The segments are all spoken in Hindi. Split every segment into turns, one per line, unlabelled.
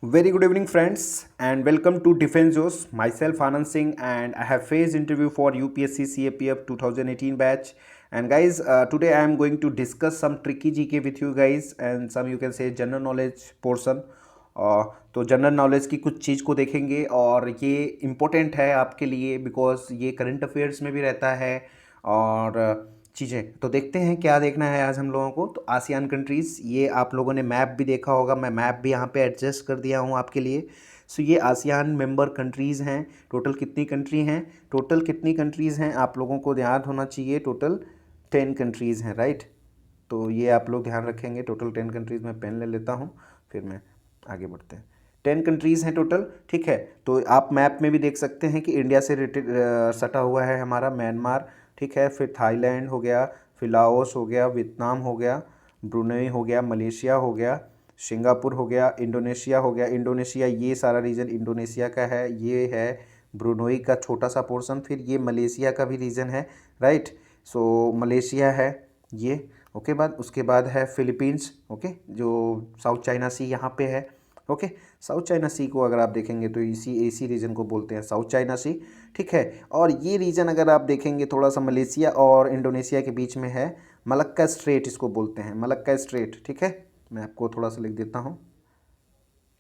Very good evening, friends, and welcome to Defense Joes. Myself, Anand Singh, and I have faced interview for UPSC CAPF 2018 batch. And guys, today I am going to discuss some tricky GK with you guys, and some you can say general knowledge portion. तो जनरल नॉलेज की कुछ चीज़ को देखेंगे और ये इम्पोर्टेंट है आपके लिए बिकॉज ये करंट अफेयर्स में भी रहता है और चीज़ें तो देखते हैं क्या देखना है आज हम लोगों को। तो आसियान कंट्रीज़, ये आप लोगों ने मैप भी देखा होगा, मैं मैप भी यहाँ पे एडजस्ट कर दिया हूँ आपके लिए। सो ये आसियान मेंबर कंट्रीज़ हैं। टोटल कितनी कंट्री हैं, टोटल कितनी कंट्रीज़ हैं आप लोगों को ध्यान होना चाहिए। टोटल 10 कंट्रीज़ हैं, राइट। तो ये आप लोग ध्यान रखेंगे, टोटल 10 कंट्रीज़। मैं पेन ले लेता हूँ, फिर मैं आगे बढ़ते हैं। 10 कंट्रीज़ हैं टोटल, ठीक है। तो आप मैप में भी देख सकते हैं कि इंडिया से सटा हुआ है हमारा म्यांमार, ठीक है। फिर थाईलैंड हो गया, फिर लाओस हो गया, वियतनाम हो गया, ब्रुनेई हो गया, मलेशिया हो गया, सिंगापुर हो गया, इंडोनेशिया हो गया। इंडोनेशिया, ये सारा रीजन इंडोनेशिया का है। ये है ब्रुनोई का छोटा सा पोर्शन, फिर ये मलेशिया का भी रीजन है, राइट। सो मलेशिया है ये, ओके। बाद उसके बाद है फिलीपींस, ओके, जो साउथ चाइना सी यहाँ पे है, ओके। साउथ चाइना सी को अगर आप देखेंगे तो इसी रीजन को बोलते हैं साउथ चाइना सी, ठीक है। और ये रीजन अगर आप देखेंगे थोड़ा सा मलेशिया और इंडोनेशिया के बीच में है, मलक्का स्ट्रेट इसको बोलते हैं, मलक्का स्ट्रेट, ठीक है। मैं आपको थोड़ा सा लिख देता हूँ,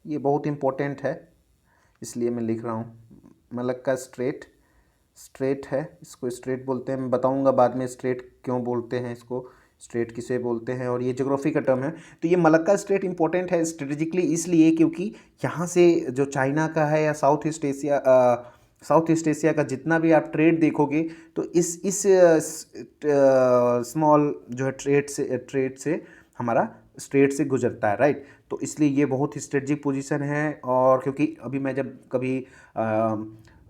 ये बहुत इंपॉर्टेंट है इसलिए मैं लिख रहा हूँ। मलक्का स्ट्रेट, स्ट्रेट है, इसको स्ट्रेट बोलते हैं। मैं बताऊंगा बाद में स्ट्रेट क्यों बोलते हैं, इसको स्ट्रेट किसे बोलते हैं, और ये ज्योग्राफी का टर्म है। तो ये मलक्का स्ट्रेट इंपॉर्टेंट है स्ट्रेटेजिकली इसलिए क्योंककि यहाँ से जो चाइना का है या साउथ ईस्ट एशिया का जितना भी आप ट्रेड देखोगे तो इस स्मॉल जो है ट्रेड से हमारा स्ट्रेट से गुजरता है, राइट। तो इसलिए ये बहुत ही स्ट्रेटजिक पोजीशन है। और क्योंकि अभी मैं जब कभी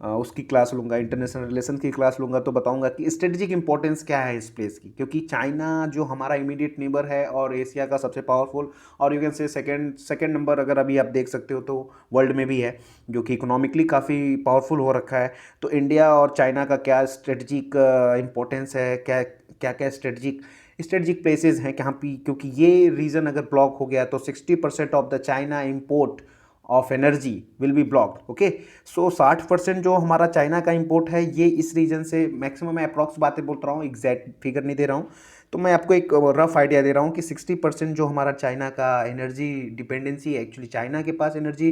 उसकी क्लास लूँगा, इंटरनेशनल रिलेशन की क्लास लूँगा, तो बताऊँगा कि स्ट्रेटजिक इंपॉर्टेंस क्या है इस प्लेस की। क्योंकि चाइना जो हमारा इमीडिएट नेबर है और एशिया का सबसे पावरफुल, और you can say second number अगर अभी आप देख सकते हो तो वर्ल्ड में भी है, जो कि इकोनॉमिकली काफ़ी पावरफुल हो रखा है। तो इंडिया और चाइना का क्या स्ट्रेटजिक इंपॉर्टेंस है, क्या क्या क्या स्ट्रेटजिक प्लेसेस हैं कहाँ पे, क्योंकि ये रीजन अगर ब्लॉक हो गया तो 60% of the China import of energy will be blocked, okay. So 60% जो हमारा चाइना का इंपोर्ट है ये इस रीजन से, मैक्सिमम मैं अप्रॉक्स बातें बोल रहा हूँ, एग्जैक्ट फिगर नहीं दे रहा हूँ। तो मैं आपको एक रफ आइडिया दे रहा हूँ कि 60% जो हमारा चाइना का एनर्जी डिपेंडेंसी है, एक्चुअली चाइना के पास एनर्जी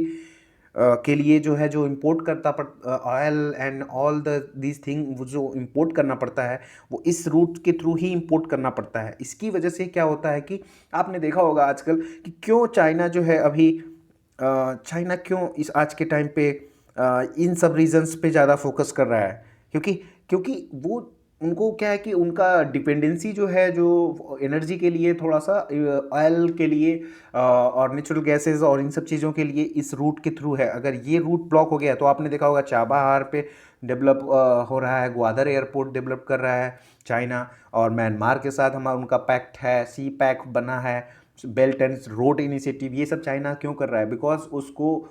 के लिए जो है, जो इम्पोर्ट करता पड़ oil and all the these thing, वो जो इम्पोर्ट करना पड़ता है वो इस रूट के थ्रू ही इम्पोर्ट करना पड़ता है। इसकी वजह से क्या होता है कि आपने देखा होगा आजकल कि क्यों चाइना जो है अभी, चाइना क्यों इस आज के टाइम पे इन सब रीजन्स पे ज़्यादा फोकस कर रहा है, क्योंकि क्योंकि वो उनको क्या है कि उनका डिपेंडेंसी जो है, जो एनर्जी के लिए थोड़ा सा ऑयल के लिए और नेचुरल गैसेस और इन सब चीज़ों के लिए इस रूट के थ्रू है। अगर ये रूट ब्लॉक हो गया तो आपने देखा होगा चाबाहार पे डेवलप हो रहा है, ग्वादर एयरपोर्ट डेवलप कर रहा है चाइना, और म्यांमार के साथ हमारा उनका पैक्ट है, सी पैक बना है, बेल्ट एंड रोड इनिशिएटिव। ये सब चाइना क्यों कर रहा है, बिकॉज उसको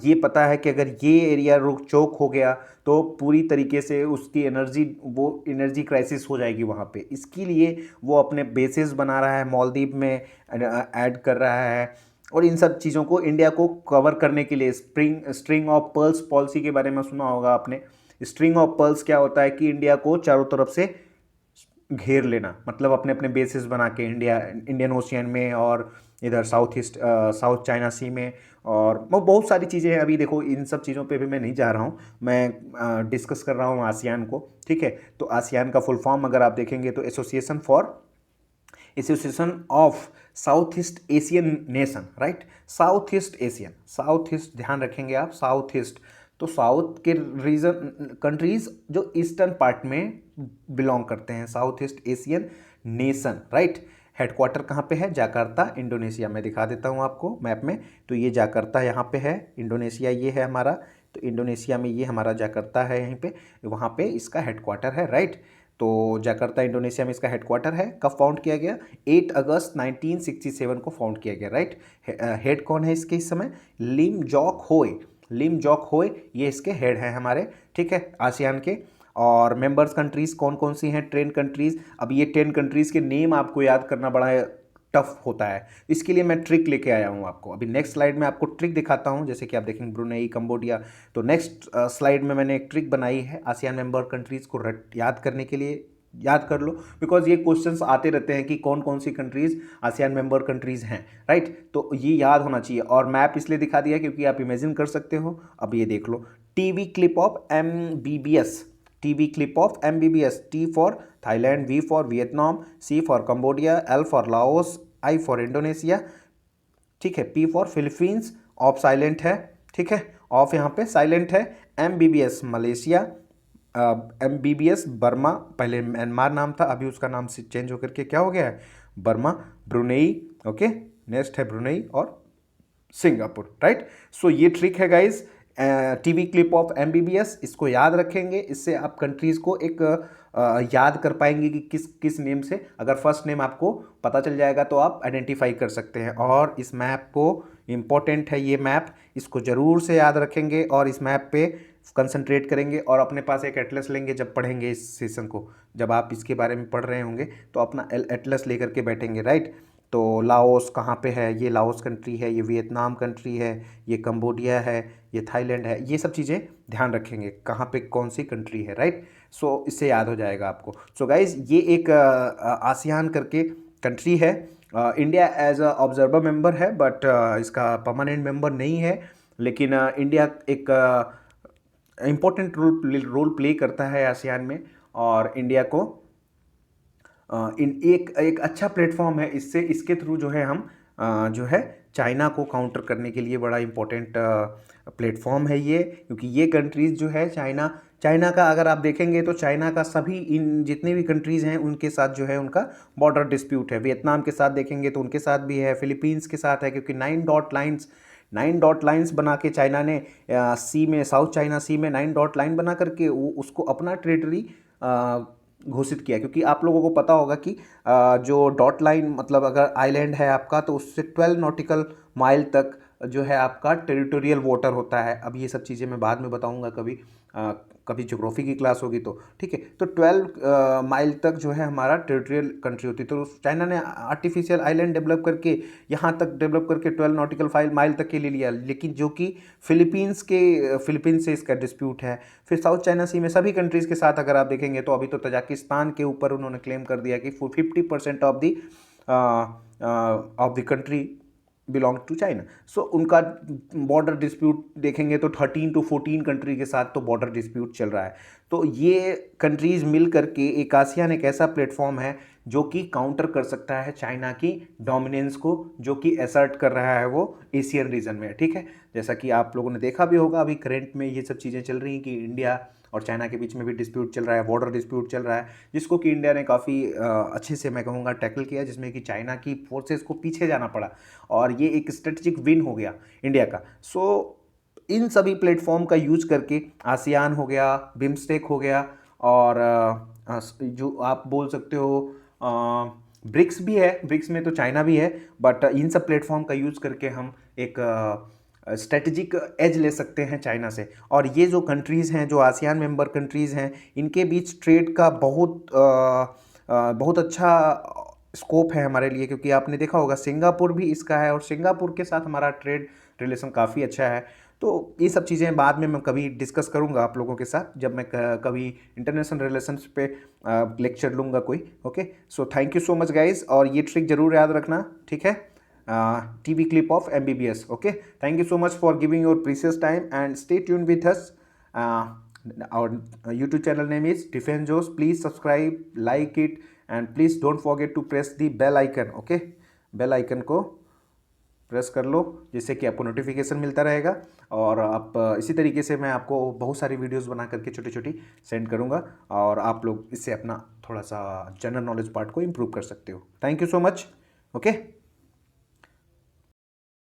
ये पता है कि अगर ये एरिया रुक चौक हो गया तो पूरी तरीके से उसकी एनर्जी क्राइसिस हो जाएगी वहाँ पे। इसके लिए वो अपने बेसेस बना रहा है, मालदीव में ऐड कर रहा है। और इन सब चीज़ों को इंडिया को कवर करने के लिए स्ट्रिंग ऑफ पर्ल्स पॉलिसी के बारे में सुना होगा आपने। स्ट्रिंग ऑफ पर्ल्स क्या होता है कि इंडिया को चारों तरफ से घेर लेना, मतलब अपने अपने बेसिस बना के इंडियन ओशियन में और इधर साउथ चाइना सी में, और वो बहुत सारी चीज़ें हैं। अभी देखो इन सब चीज़ों पे भी मैं नहीं जा रहा हूँ, मैं डिस्कस कर रहा हूँ आसियान को, ठीक है। तो आसियान का फुल फॉर्म अगर आप देखेंगे तो association of south east Asian nation, right. South east ध्यान रखेंगे आप, साउथ ईस्ट। तो साउथ के रीजन कंट्रीज जो ईस्टर्न पार्ट में बिलोंग करते हैं, south east Asian nation, right. Headquarter कहाँ पे है, जाकार्ता, इंडोनेशिया। मैं दिखा देता हूँ आपको मैप में। तो ये जाकार्ता यहाँ पे है, इंडोनेशिया ये है हमारा। तो इंडोनेशिया में ये हमारा जाकार्ता है, यहीं पे, वहाँ पे इसका हेडक्वार्टर है, राइट। तो जाकार्ता इंडोनेशिया में इसका हेडक्वार्टर है। कब फाउंड किया गया, 8 अगस्त 1967 को फाउंड किया गया, राइट। हेड कौन है इसके इस समय, लिम जॉक होए, ये इसके हेड हैं हमारे, ठीक है, आसियान के। और मेंबर्स कंट्रीज़ कौन कौन सी हैं, 10 कंट्रीज़। अब ये 10 कंट्रीज़ के नेम आपको याद करना बड़ा टफ होता है। इसके लिए मैं ट्रिक लेके आया हूँ आपको। अभी नेक्स्ट स्लाइड में आपको ट्रिक दिखाता हूँ, जैसे कि आप देखेंगे ब्रुनेई, कंबोडिया। तो नेक्स्ट स्लाइड में मैंने एक ट्रिक बनाई है आसियान मेंबर कंट्रीज़ को याद करने के लिए। याद कर लो, बिकॉज ये क्वेश्चंस आते रहते हैं कि कौन कौन सी कंट्रीज़ आसियान मेंबर कंट्रीज़ हैं, राइट। तो ये याद होना चाहिए। और मैप इसलिए दिखा दिया क्योंकि आप इमेजिन कर सकते हो। अब ये देख लो, TV clip of MBBS, TV clip of MBBS, T for Thailand, V for Vietnam, C for Cambodia, L for Laos, I for Indonesia, ठीक है, P for Philippines, of silent है, ठीक है, ऑफ यहाँ पे साइलेंट है, MBBS मलेशिया, MBBS बर्मा, पहले म्यांमार नाम था, अभी उसका नाम से चेंज होकर के क्या हो गया है, बर्मा, ब्रुनेई, ओके, नेक्स्ट है ब्रुनेई और सिंगापुर, राइट। सो ये ट्रिक है guys, TV clip of MBBS, इसको याद रखेंगे। इससे आप कंट्रीज़ को एक याद कर पाएंगे कि किस किस नेम से। अगर फर्स्ट नेम आपको पता चल जाएगा तो आप आइडेंटिफाई कर सकते हैं। और इस मैप को, इम्पोर्टेंट है ये मैप, इसको ज़रूर से याद रखेंगे और इस मैप पे कंसंट्रेट करेंगे और अपने पास एक एटलस लेंगे। जब पढ़ेंगे इस सेशन को, जब आप इसके बारे में पढ़ रहे होंगे तो अपना एटलस लेकर के बैठेंगे, राइट। तो लाओस कहाँ पे है, ये लाओस कंट्री है, ये वियतनाम कंट्री है, ये कंबोडिया है, ये थाईलैंड है, ये सब चीज़ें ध्यान रखेंगे कहाँ पे कौन सी कंट्री है, राइट। सो इससे याद हो जाएगा आपको। सो गाइज ये एक आसियान करके कंट्री है। India as a observer member है, बट इसका परमानेंट मेंबर नहीं है। लेकिन इंडिया एक इम्पोर्टेंट रोल प्ले करता है आसियान में। और इंडिया को इन एक अच्छा प्लेटफॉर्म है। इससे इसके थ्रू जो है हम जो है चाइना को काउंटर करने के लिए बड़ा इम्पोर्टेंट प्लेटफॉर्म है ये। क्योंकि ये कंट्रीज़ जो है चाइना का अगर आप देखेंगे तो चाइना का सभी इन जितने भी कंट्रीज़ हैं उनके साथ जो है उनका बॉर्डर डिस्प्यूट है। वियतनाम के साथ देखेंगे तो उनके साथ भी है, फिलीपींस के साथ है, क्योंकि 9 डॉट लाइन्स बना के चाइना ने सी में, साउथ चाइना सी में 9 डॉट लाइन बना करके उसको अपना टेरिटरी घोषित किया। क्योंकि आप लोगों को पता होगा कि जो डॉट लाइन मतलब अगर आइलैंड है आपका तो उससे 12 नॉटिकल माइल तक जो है आपका टेरिटोरियल वाटर होता है। अब ये सब चीज़ें मैं बाद में बताऊंगा कभी ज्योग्राफी की क्लास होगी तो, ठीक है। तो 12 माइल तक जो है हमारा टेरिटोरियल कंट्री होती है। तो चाइना ने आर्टिफिशियल आइलैंड डेवलप करके यहाँ तक डेवलप करके 12 नॉटिकल माइल तक के ले लिया। लेकिन जो कि फिलीपींस से इसका डिस्प्यूट है। फिर साउथ चाइना सी में सभी कंट्रीज़ के साथ अगर आप देखेंगे तो अभी तो तजाकिस्तान के ऊपर उन्होंने क्लेम कर दिया कि 50% of the country belong to China. So उनका बॉर्डर डिस्प्यूट देखेंगे तो 13 to 14 कंट्री के साथ तो बॉर्डर डिस्प्यूट चल रहा है। तो ये कंट्रीज़ मिल करके एक आसियान एक ऐसा प्लेटफॉर्म है जो कि काउंटर कर सकता है चाइना की डोमिनेंस को, जो कि असर्ट कर रहा है वो एशियन रीजन में, ठीक है। जैसा कि आप लोगों ने देखा भी होगा अभी करंट में ये सब चीज़ें चल रही हैं कि इंडिया और चाइना के बीच में भी डिस्प्यूट चल रहा है, बॉर्डर डिस्प्यूट चल रहा है, जिसको कि इंडिया ने काफ़ी अच्छे से मैं कहूँगा टैकल किया, जिसमें कि चाइना की फोर्सेस को पीछे जाना पड़ा और ये एक स्ट्रेटजिक विन हो गया इंडिया का। सो इन सभी प्लेटफॉर्म का यूज करके आसियान हो गया, बिम्स्टेक हो गया, और जो आप बोल सकते हो ब्रिक्स भी है, ब्रिक्स में तो चाइना भी है, बट इन सब प्लेटफॉर्म का यूज करके हम एक स्ट्रेटजिक एज ले सकते हैं चाइना से। और ये जो कंट्रीज़ हैं, जो आसियान मेंबर कंट्रीज़ हैं, इनके बीच ट्रेड का बहुत अच्छा स्कोप है हमारे लिए। क्योंकि आपने देखा होगा सिंगापुर भी इसका है और सिंगापुर के साथ हमारा ट्रेड रिलेशन काफ़ी अच्छा है। तो ये सब चीज़ें बाद में मैं कभी डिस्कस करूंगा आप लोगों के साथ, जब मैं कभी इंटरनेशनल रिलेशंस पे लेक्चर लूँगा कोई। Okay, so thank you so much guys, और ये ट्रिक ज़रूर याद रखना, ठीक है। TV clip of MBBS. Okay, thank you so much for giving your precious time and stay tuned with us. Our YouTube channel name is Defense Joes. Please subscribe, like it, and please don't forget to press the bell icon. Okay, bell icon को प्रेस कर लो जिससे कि आपको नोटिफिकेशन मिलता रहेगा। और आप इसी तरीके से मैं आपको बहुत सारी वीडियोस बना करके छोटी छोटी सेंड करूंगा, और आप लोग इससे अपना थोड़ा सा जनरल नॉलेज पार्ट को इम्प्रूव कर सकते हो। Thank you so much. Okay.